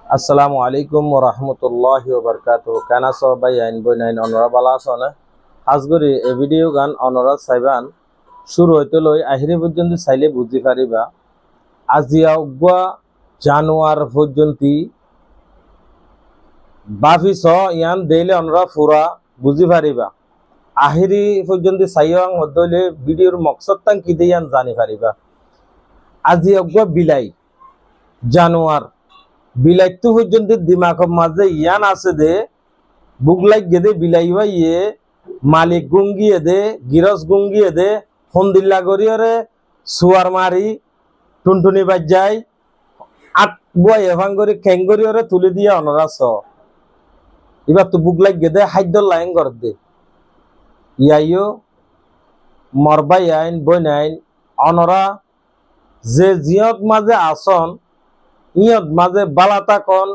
আসসালামু আলাইকুম ওয়া রাহমাতুল্লাহি ওয়া বারাকাতুহু কানা সবাই আইন বইনাইন অনরা বালা আসনে আজগরি এ ভিডিও গান অনরা সাইবান শুরু হইতে লই আহিরে পর্যন্ত চাইলে বুঝি পারিবা আজিয়া উগা জানুয়ার পর্যন্ত বাফিস ইয়ান দেইলে অনরা পুরা বুঝি পারিবা আহিরি পর্যন্ত চাইয়াং হদলে ভিডিওর মকসদ তাং কি দেয়ান জানি পারিবা আজিয়া উগা বিলাই জানুয়ার বিলাইতো পর্যন্ত দিমাগের মাঝে ইয়ান আছে দে বুগলাই গেদে বিলাইবা ইয়ে মালিক গুঙ্গিয়ে দে গিরস গুঙ্গিয়ে দে হন্দিল্লা গরিয়রে সুয়ার মারি টুনটুনি বাজাই আট বয় এভাং করে খেঙ্গরিয়রে তুলে দিয়ে অনরা স এবার তো বুগলাই গেদে খাদ্য লাইন কর দে ইয়াইও মরবাই আইন বই নাইন অনরা যে জিয়ত মাঝে আসন ইয়ত মাঝে বালাতা কন